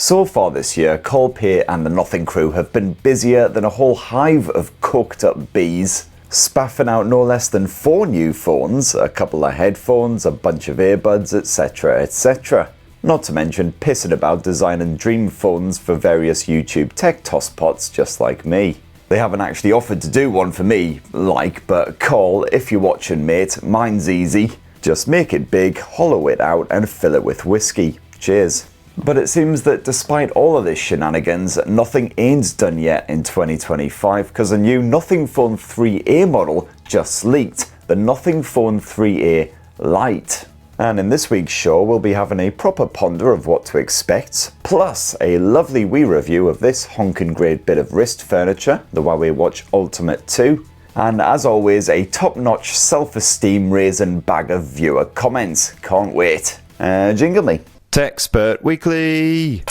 So far this year, Carl Pei and the Nothing crew have been busier than a whole hive of cooked up bees, spaffing out no less than 4 new phones, a couple of headphones, a bunch of earbuds, etc, etc. Not to mention pissing about designing dream phones for various YouTube tech tosspots just like me. They haven't actually offered to do one for me, but Carl, if you're watching mate, mine's easy. Just make it big, hollow it out and fill it with whiskey. Cheers. But it seems that despite all of this shenanigans, nothing ain't done yet in 2025 because a new Nothing Phone 3A model just leaked, the Nothing Phone 3A Lite. And in this week's show, we'll be having a proper ponder of what to expect, plus a lovely wee review of this honkin' great bit of wrist furniture, the Huawei Watch Ultimate 2, and as always, a top-notch self-esteem raising bag of viewer comments. Can't wait. Jingle me. Techspert Weekly.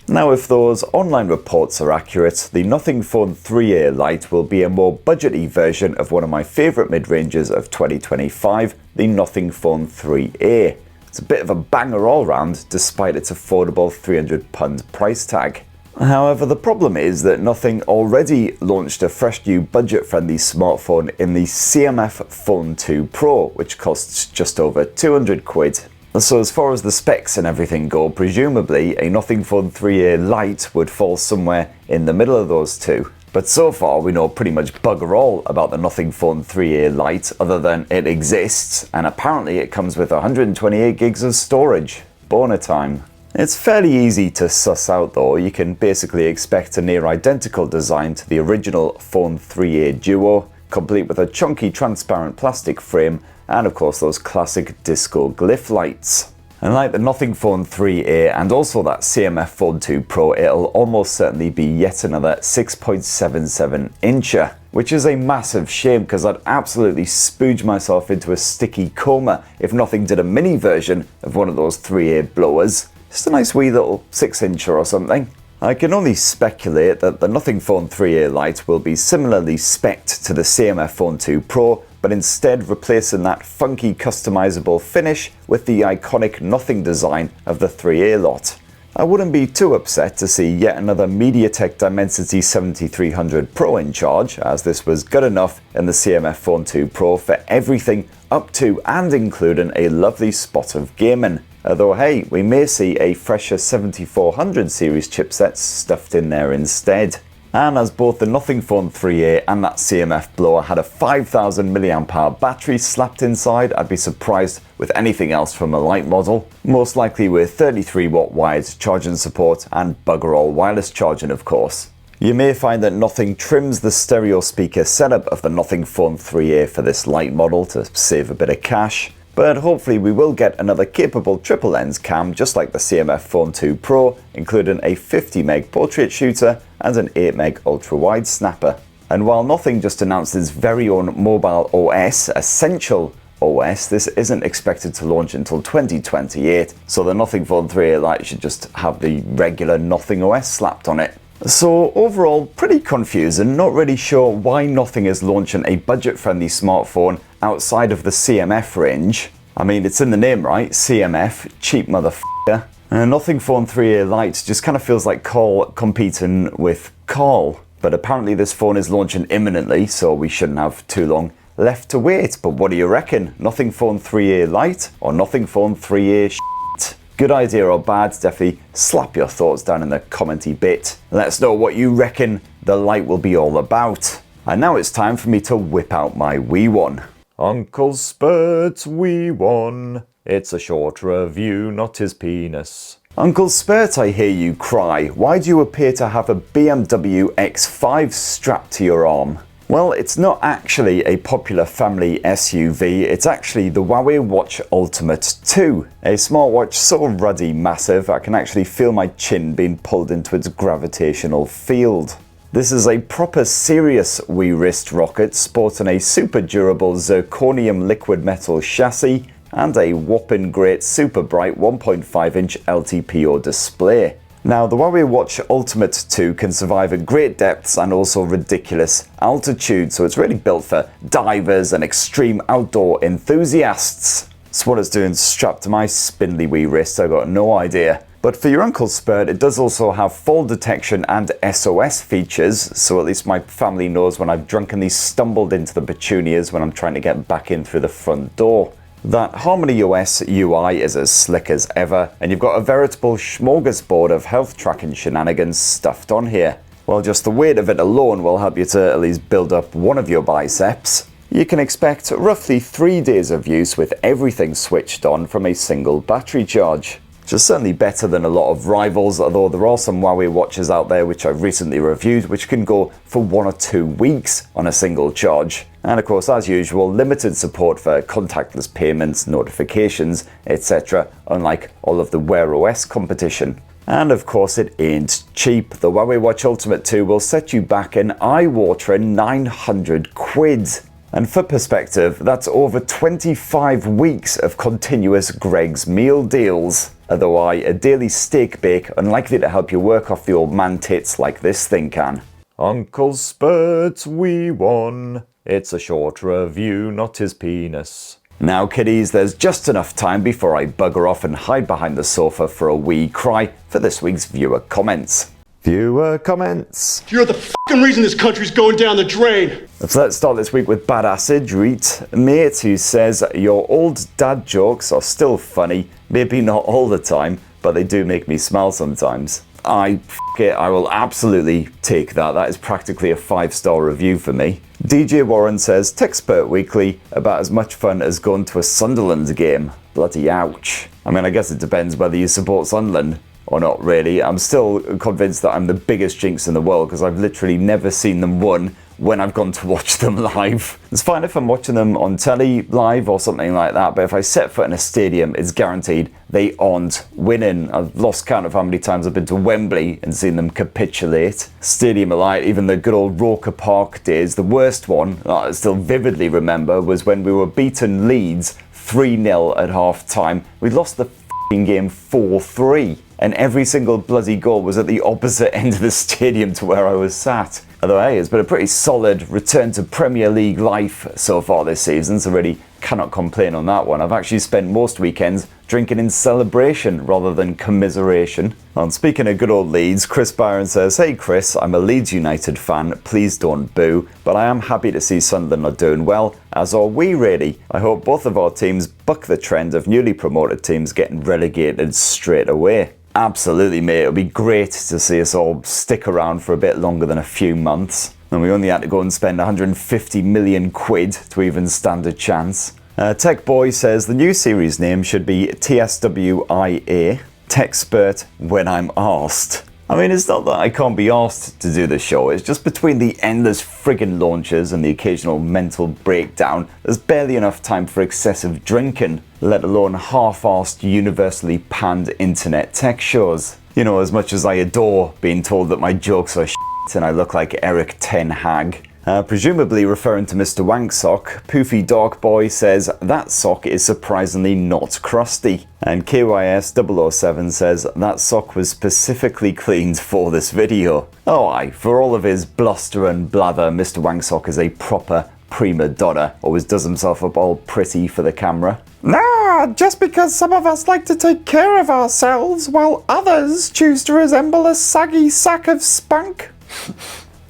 Now, if those online reports are accurate, the Nothing Phone 3A Lite will be a more budgety version of one of my favourite mid-ranges of 2025, the Nothing Phone 3A. It's a bit of a banger all round, despite its affordable £300 price tag. However, the problem is that Nothing already launched a fresh new budget-friendly smartphone in the CMF Phone 2 Pro, which costs just over 200 quid. So as far as the specs and everything go, presumably a Nothing Phone 3A Lite would fall somewhere in the middle of those two. But so far we know pretty much bugger all about the Nothing Phone 3A Lite other than it exists, and apparently it comes with 128 gigs of storage. Boner time. It's fairly easy to suss out though. You can basically expect a near identical design to the original Phone 3A Duo, complete with a chunky transparent plastic frame and of course those classic disco glyph lights. And like the Nothing Phone 3A and also that CMF Phone 2 Pro, it'll almost certainly be yet another 6.77 incher, which is a massive shame because I'd absolutely spooge myself into a sticky coma if Nothing did a mini version of one of those 3A blowers. Just a nice wee little 6-incher or something. I can only speculate that the Nothing Phone 3A Lite will be similarly spec'd to the CMF Phone 2 Pro, but instead replacing that funky customizable finish with the iconic Nothing design of the 3A lot. I wouldn't be too upset to see yet another MediaTek Dimensity 7300 Pro in charge, as this was good enough in the CMF Phone 2 Pro for everything up to and including a lovely spot of gaming. Although hey, we may see a fresher 7400 series chipsets stuffed in there instead. And as both the Nothing Phone 3A and that CMF blower had a 5000 mAh battery slapped inside, I'd be surprised with anything else from a Lite model. Most likely with 33-watt wired charging support and bugger all wireless charging of course. You may find that Nothing trims the stereo speaker setup of the Nothing Phone 3A for this Lite model to save a bit of cash. But hopefully we will get another capable triple lens cam just like the CMF Phone 2 Pro, including a 50MP portrait shooter and an 8MP ultra-wide snapper. And while Nothing just announced its very own mobile OS, Essential OS, this isn't expected to launch until 2028, so the Nothing Phone 3A Lite should just have the regular Nothing OS slapped on it. So overall, pretty confusing, not really sure why Nothing is launching a budget-friendly smartphone outside of the CMF range. I mean, it's in the name, right? CMF, cheap motherfucker. Nothing Phone 3A Lite just kind of feels like Carl competing with Carl. But apparently this phone is launching imminently, so we shouldn't have too long left to wait. But what do you reckon? Nothing Phone 3A Lite or Nothing Phone 3A shit? Good idea or bad? Definitely slap your thoughts down in the commenty bit. Let us know what you reckon the Lite will be all about. And now it's time for me to whip out my wee one. Uncle Spurt's wee one. It's a short review, not his penis. Uncle Spurt, I hear you cry. Why do you appear to have a BMW X5 strapped to your arm? Well, it's not actually a popular family SUV, it's actually the Huawei Watch Ultimate 2. A smartwatch so ruddy massive I can actually feel my chin being pulled into its gravitational field. This is a proper serious wee wrist rocket sporting a super durable zirconium liquid metal chassis and a whopping great super bright 1.5-inch LTPO display. Now, the Huawei Watch Ultimate 2 can survive at great depths and also ridiculous altitude, so it's really built for divers and extreme outdoor enthusiasts. So what it's doing strapped to my spindly wee wrist, I got no idea. But for your uncle's Spurt, it does also have fall detection and SOS features, so at least my family knows when I've drunkenly stumbled into the petunias when I'm trying to get back in through the front door. That Harmony OS UI is as slick as ever, and you've got a veritable smorgasbord of health tracking shenanigans stuffed on here. Well, just the weight of it alone will help you to at least build up one of your biceps. You can expect roughly 3 days of use with everything switched on from a single battery charge. Which is certainly better than a lot of rivals, although there are some Huawei watches out there which I've recently reviewed which can go for 1 or 2 weeks on a single charge. And of course, as usual, limited support for contactless payments, notifications, etc., unlike all of the Wear OS competition. And of course it ain't cheap. The Huawei Watch Ultimate 2 will set you back an eye-watering 900 quid. And for perspective, that's over 25 weeks of continuous Greg's meal deals. Although a daily steak bake unlikely to help you work off the old man tits like this thing can. Uncle Spurt, we won. It's a short review, not his penis. Now kiddies, there's just enough time before I bugger off and hide behind the sofa for a wee cry for this week's viewer comments. Viewer comments. You're the f***ing reason this country's going down the drain. So let's start this week with Badass Idreet, mate, who says, your old dad jokes are still funny, maybe not all the time, but they do make me smile sometimes. I will absolutely take that. That is practically a 5-star review for me. DJ Warren says, Techspert Weekly, about as much fun as going to a Sunderland game. Bloody ouch. I mean, I guess it depends whether you support Sunderland or not really. I'm still convinced that I'm the biggest jinx in the world because I've literally never seen them win when I've gone to watch them live. It's fine if I'm watching them on telly live or something like that, but if I set foot in a stadium, it's guaranteed they aren't winning. I've lost count of how many times I've been to Wembley and seen them capitulate. Stadium Lite, even the good old Roker Park days. The worst one that I still vividly remember was when we were beaten Leeds 3-0 at half time. We lost the f***ing game 4-3. And every single bloody goal was at the opposite end of the stadium to where I was sat. Although, hey, it's been a pretty solid return to Premier League life so far this season, so really cannot complain on that one. I've actually spent most weekends drinking in celebration rather than commiseration. And speaking of good old Leeds, Chris Byron says, hey Chris, I'm a Leeds United fan, please don't boo, but I am happy to see Sunderland are doing well, as are we really. I hope both of our teams buck the trend of newly promoted teams getting relegated straight away. Absolutely, mate. It'll be great to see us all stick around for a bit longer than a few months. And we only had to go and spend 150 million quid to even stand a chance. Tech Boy says the new series name should be TSWIA, Techspert When I'm Arsed. I mean, it's not that I can't be asked to do the show, it's just between the endless friggin' launches and the occasional mental breakdown, there's barely enough time for excessive drinking, let alone half-arsed, universally panned internet tech shows. You know, as much as I adore being told that my jokes are shit and I look like Eric Ten Hag. Presumably referring to Mr. Wanksock, Poofy Dark Boy says that sock is surprisingly not crusty. And KYS007 says that sock was specifically cleaned for this video. Oh aye, for all of his bluster and blather, Mr. Wanksock is a proper prima donna, always does himself up all pretty for the camera. Nah, just because some of us like to take care of ourselves while others choose to resemble a saggy sack of spunk.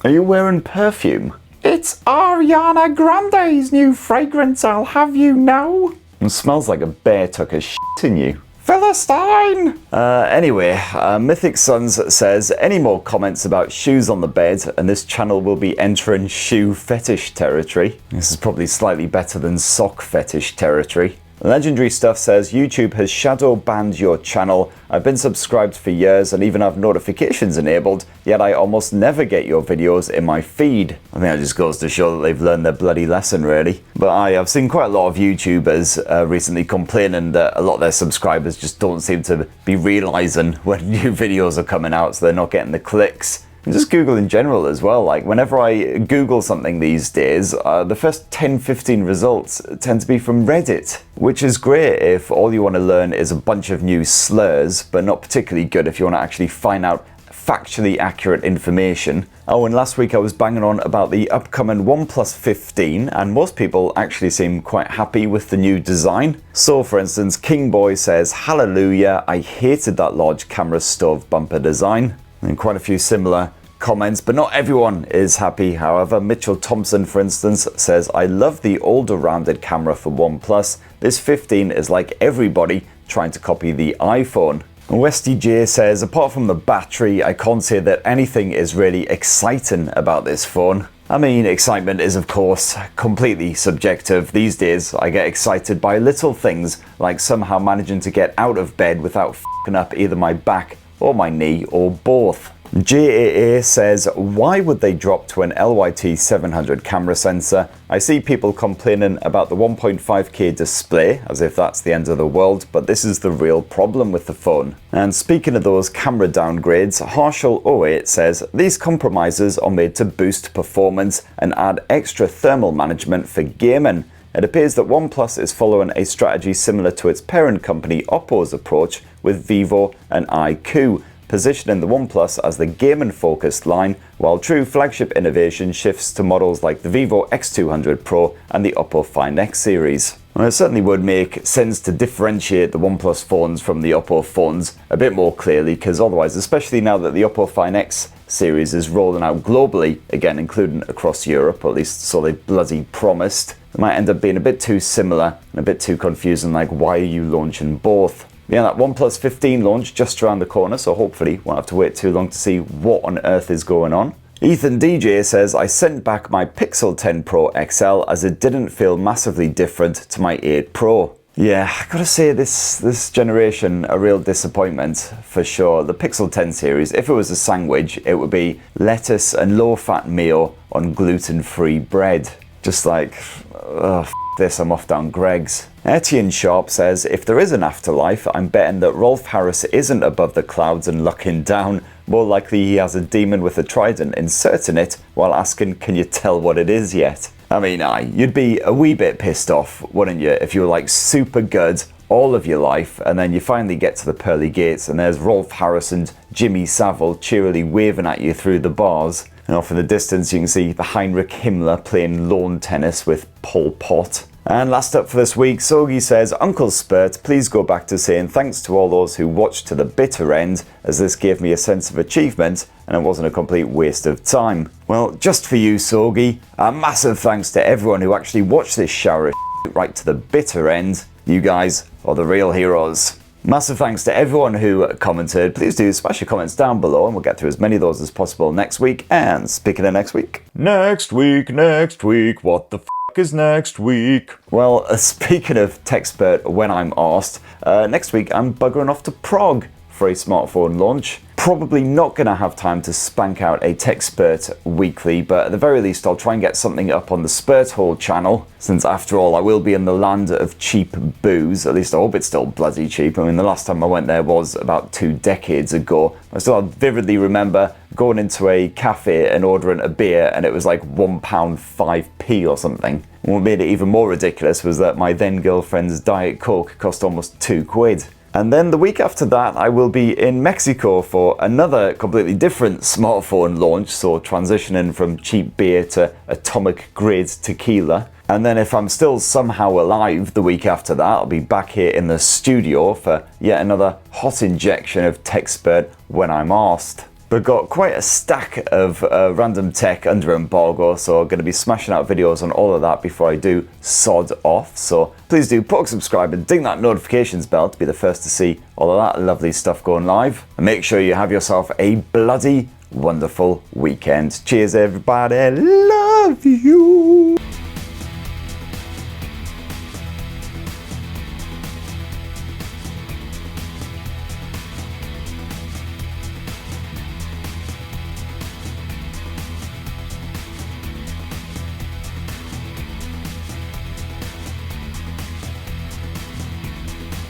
Are you wearing perfume? It's Ariana Grande's new fragrance, I'll have you know. It smells like a bear took a shit in you. Philistine! Anyway, Mythic Sons says, any more comments about shoes on the bed and this channel will be entering shoe fetish territory. This is probably slightly better than sock fetish territory. Legendary Stuff says, YouTube has shadow banned your channel. I've been subscribed for years and even have notifications enabled, yet I almost never get your videos in my feed. I think that just goes to show that they've learned their bloody lesson, really. But I've seen quite a lot of YouTubers recently complaining that a lot of their subscribers just don't seem to be realizing when new videos are coming out, so they're not getting the clicks. And just Google in general as well, like whenever I Google something these days, the first 10-15 results tend to be from Reddit, which is great if all you want to learn is a bunch of new slurs, but not particularly good if you want to actually find out factually accurate information. Oh, and last week I was banging on about the upcoming OnePlus 15, and most people actually seem quite happy with the new design. So for instance, Kingboy says, "Hallelujah, I hated that large camera stove bumper design." And quite a few similar comments, but not everyone is happy. However, Mitchell Thompson, for instance, says, "I love the older rounded camera for OnePlus. This 15 is like everybody trying to copy the iPhone." Westy J says, "Apart from the battery, I can't say that anything is really exciting about this phone." I mean, excitement is of course completely subjective. These days, I get excited by little things, like somehow managing to get out of bed without f***ing up either my back or my knee or both. JAA says, "Why would they drop to an LYT 700 camera sensor? I see people complaining about the 1.5K display, as if that's the end of the world, but this is the real problem with the phone." And speaking of those camera downgrades, Harshal08 says, "These compromises are made to boost performance and add extra thermal management for gaming. It appears that OnePlus is following a strategy similar to its parent company Oppo's approach with Vivo and iQOO, positioning the OnePlus as the gaming-focused line, while true flagship innovation shifts to models like the Vivo X200 Pro and the Oppo Find X series." And it certainly would make sense to differentiate the OnePlus phones from the Oppo phones a bit more clearly, because otherwise, especially now that the Oppo Find X series is rolling out globally, again including across Europe, or at least so they bloody promised, it might end up being a bit too similar and a bit too confusing, like why are you launching both? Yeah, that OnePlus 15 launch just around the corner, so hopefully won't have to wait too long to see what on earth is going on. Ethan DJ says, "I sent back my Pixel 10 Pro XL as it didn't feel massively different to my 8 Pro." Yeah, I gotta say this generation a real disappointment for sure. The Pixel 10 series, if it was a sandwich, it would be lettuce and low-fat mayo on gluten-free bread. Just like, ugh, this, I'm off down Greg's. Etienne Sharp says, "If there is an afterlife, I'm betting that Rolf Harris isn't above the clouds and looking down. More likely he has a demon with a trident inserting it while asking, 'Can you tell what it is yet?'" I mean, you'd be a wee bit pissed off, wouldn't you, if you were like super good all of your life and then you finally get to the pearly gates and there's Rolf Harris and Jimmy Savile cheerily waving at you through the bars. And off in the distance you can see the Heinrich Himmler playing lawn tennis with Pol Pot. And last up for this week, Sogi says, "Uncle Spurt, please go back to saying thanks to all those who watched to the bitter end, as this gave me a sense of achievement and it wasn't a complete waste of time." Well, just for you, Sogi, a massive thanks to everyone who actually watched this shower of shit right to the bitter end. You guys are the real heroes. Massive thanks to everyone who commented. Please do smash your comments down below and we'll get through as many of those as possible next week. And speaking of next week, what the is next week? Well, speaking of TechSpert when I'm asked, next week I'm buggering off to Prague for a smartphone launch. Probably not going to have time to spank out a TechSpert weekly, but at the very least I'll try and get something up on the Spurt Hole channel, since after all I will be in the land of cheap booze. At least I hope it's still bloody cheap. I mean, the last time I went there was about 2 decades ago. I still vividly remember going into a cafe and ordering a beer and it was like £1.05p or something. And what made it even more ridiculous was that my then girlfriend's Diet Coke cost almost £2. And then the week after that, I will be in Mexico for another completely different smartphone launch, so transitioning from cheap beer to atomic grade tequila. And then if I'm still somehow alive the week after that, I'll be back here in the studio for yet another hot injection of TechSpert when I'm asked. But got quite a stack of random tech under embargo, so I'm going to be smashing out videos on all of that before I do sod off. So please do poke subscribe and ding that notifications bell to be the first to see all of that lovely stuff going live. And make sure you have yourself a bloody wonderful weekend. Cheers everybody, love you.